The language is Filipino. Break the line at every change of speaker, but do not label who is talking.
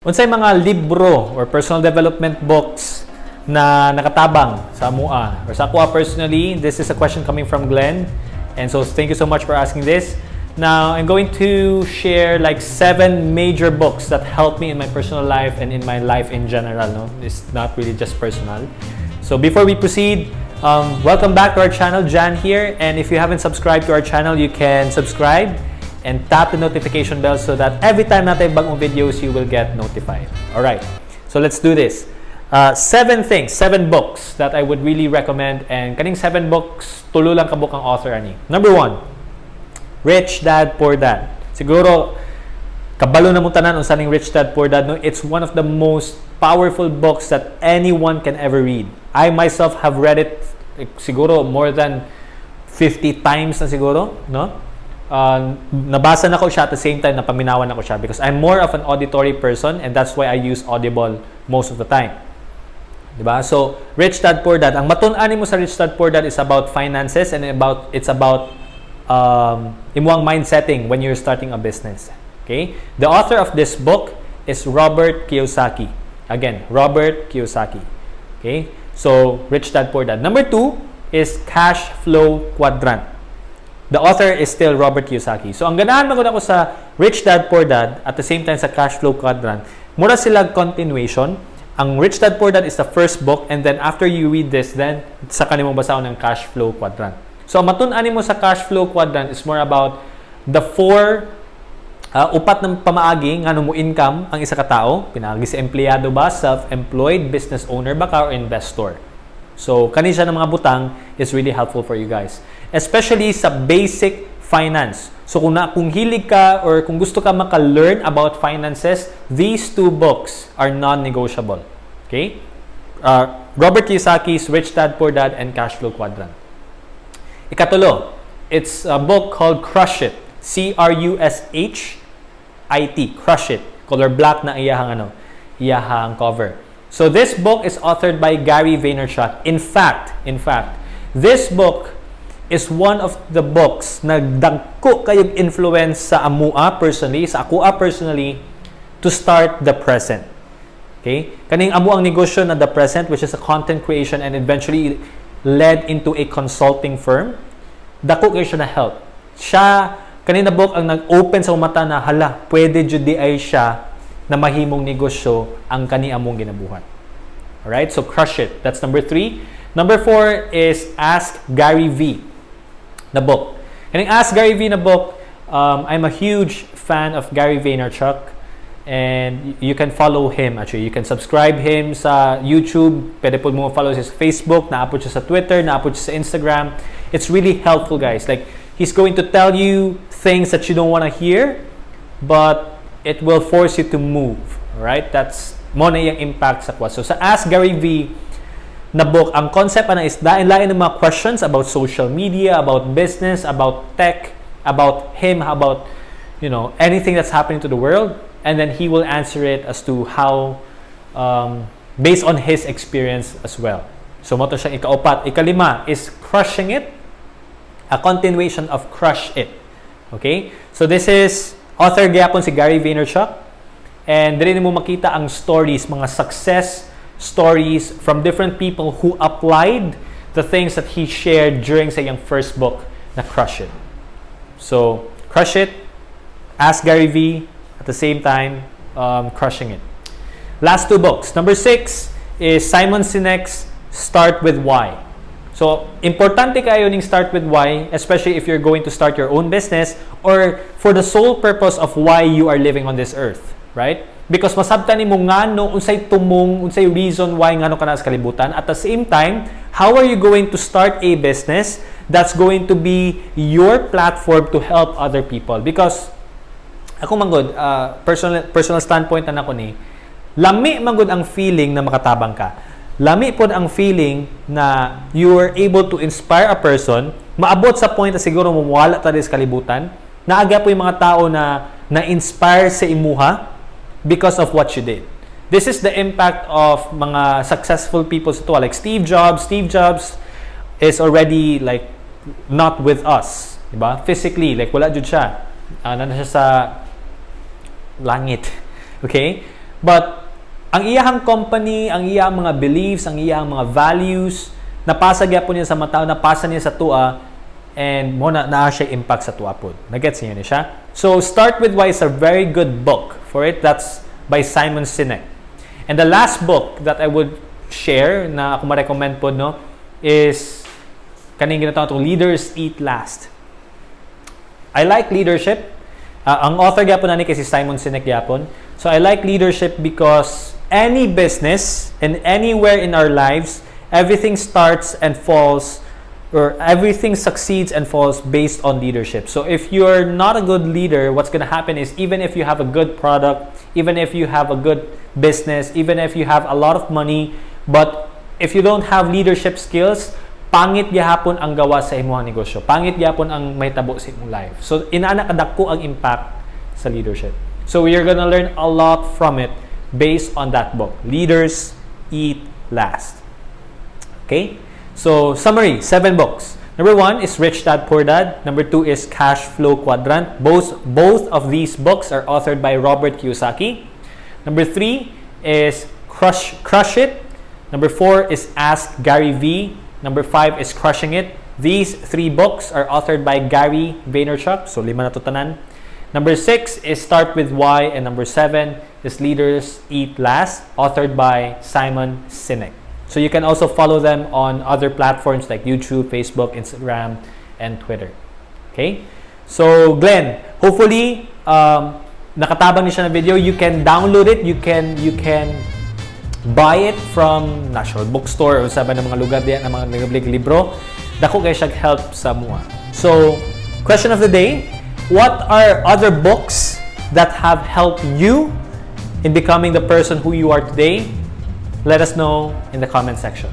Unsay mga libro or personal development books na nakatabang sa mua or sa ako personally? This is a question coming from Glen, and so thank you so much for asking this. Now I'm going to share like 7 major books that helped me in my personal life and in my life in general. No, it's not really just personal. So before we proceed, welcome back to our channel. Jan here, and if you haven't subscribed to our channel, you can subscribe and tap the notification bell so that every time natin bagong videos, you will get notified. Alright, so let's do this. 7 books that I would really recommend, and kaning 7 books, tulo lang ka book ang author ani. Number 1, Rich Dad, Poor Dad. Siguro, kabalo na mo tanan unsa ning Rich Dad, Poor Dad. No? It's one of the most powerful books that anyone can ever read. I myself have read it siguro more than 50 times na siguro, no? Nabasa na ko siya at the same time napaminawan ako siya because I'm more of an auditory person, and that's why I use Audible most of the time. Diba? So, Rich Dad, Poor Dad. Ang matun-ani mo sa Rich Dad, Poor Dad is about finances, and it's about imuang mind setting when you're starting a business. Okay? The author of this book is Robert Kiyosaki. Again, Robert Kiyosaki. Okay? So, Rich Dad, Poor Dad. Number 2 is Cash Flow Quadrant. The author is still Robert Kiyosaki. So, ang ganahan magod ako sa Rich Dad, Poor Dad at the same time sa Cash Flow Quadrant, mura sila continuation. Ang Rich Dad, Poor Dad is the first book, and then after you read this, then sa kanimo basahon ng Cash Flow Quadrant. So, ang matun-ani mo sa Cash Flow Quadrant is more about the 4 upat ng pamaagi nga mo income ang isa ka tao. Pinaagi si empleyado ba, self-employed, business owner ba ka, or investor. So, kani siya ng mga butang is really helpful for you guys. Especially sa basic finance. So, kung hilig ka or kung gusto ka maka-learn about finances, these 2 books are non-negotiable. Okay? Robert Kiyosaki's Rich Dad, Poor Dad, and Cash Flow Quadrant. Ikatulo, it's a book called Crush It. C-R-U-S-H-I-T. Crush It. Color black na iyahang cover. So this book is authored by Gary Vaynerchuk. In fact, this book is one of the books na dagko kayong influence sa amua personally, sa akua personally, to start the present. Okay? Kaning amuang negosyo na the present, which is a content creation and eventually led into a consulting firm, dako kayo siya na help. Siya, kanina book ang nag-open sa mata na, hala, pwede jud di ay siya na mahimong negosyo ang kani among ginabuhat. Alright? So, Crush It. That's number 3. Number 4 is Ask Gary V. The book. And in Ask Gary V na book, I'm a huge fan of Gary Vaynerchuk, and you can follow him actually. You can subscribe him sa YouTube. Pwede po mo follow siya sa Facebook, naapod siya sa Twitter, naapod siya sa Instagram. It's really helpful, guys. Like, he's going to tell you things that you don't want to hear, but it will force you to move. Alright? That's mo na yung impact sa kwa. So, sa Ask Gary V na book, ang concept na is lain-lain ng mga questions about social media, about business, about tech, about him, about, you know, anything that's happening to the world, and then he will answer it as to how, based on his experience as well. So, moto siyang ikaupat. Ikalima is Crushing It, a continuation of Crush It. Okay? So, this is author gyapon si Gary Vaynerchuk, and dili mo makita ang stories, mga success stories from different people who applied the things that he shared during sa iyang first book na Crush It. So, Crush It, Ask Gary V, at the same time, Crushing It. Last 2 books. Number 6 is Simon Sinek's Start With Why. So, importante kayo ning start with why, especially if you're going to start your own business or for the sole purpose of why you are living on this earth. Right? Because masabtan nimo ngano unsay tumong, unsay reason why ngano ka na sa kalibutan. At the same time, how are you going to start a business that's going to be your platform to help other people? Because ako manggod, personal standpoint na nako ni, lami manggod ang feeling na makatabang ka. Lami pod ang feeling na you are able to inspire a person, maabot sa point na siguro mawala ta sa kalibutan, naaga po yung mga tao na na-inspire sa imuha because of what you did. This is the impact of mga successful people sa tuwa. Like Steve Jobs. Steve Jobs is already like not with us. Diba? Physically, like wala jud siya. Nana siya sa langit. Okay? But ang iyahang company, ang iyahang mga beliefs, ang iyahang mga values, napasa gyapon niya sa mata, napasa niya sa tua, and mo na siya impact sa tua pod. Nagets niyo ni siya? So Start With Why is a very good book for it. That's by Simon Sinek. And the last book that I would share na ako ma-recommend po no is kaning ginatawag to Leaders Eat Last. I like leadership. Ang author gyapon nani kay si Simon Sinek gyapon. So I like leadership because any business and anywhere in our lives, everything starts and falls, or everything succeeds and falls based on leadership. So if you're not a good leader, what's going to happen is even if you have a good product, even if you have a good business, even if you have a lot of money, but if you don't have leadership skills, pangit gyapon ang gawa sa imong negosyo. Pangit gyapon ang mahitabo sa imong life. So inaana kadako ang impact sa leadership. So we are gonna learn a lot from it based on that book, Leaders Eat Last. Okay? So summary, 7 books. Number 1 is Rich Dad Poor Dad. Number 2 is Cash Flow Quadrant. Both of these books are authored by Robert Kiyosaki. Number 3 is Crush It. Number 4 is Ask Gary V. Number 5 is Crushing It. These 3 books are authored by Gary Vaynerchuk. So 5 na to tanan. Number 6 is Start With Why. And number 7 is Leaders Eat Last, authored by Simon Sinek. So you can also follow them on other platforms like YouTube, Facebook, Instagram, and Twitter. Okay? So Glen, hopefully nakatabang ni siya na video. You can download it. You can buy it from National Bookstore o sa ng mga lugar diyan ng mga nagablig libro. Dako kay siya help sa mua. So, question of the day, what are other books that have helped you in becoming the person who you are today? Let us know in the comment section.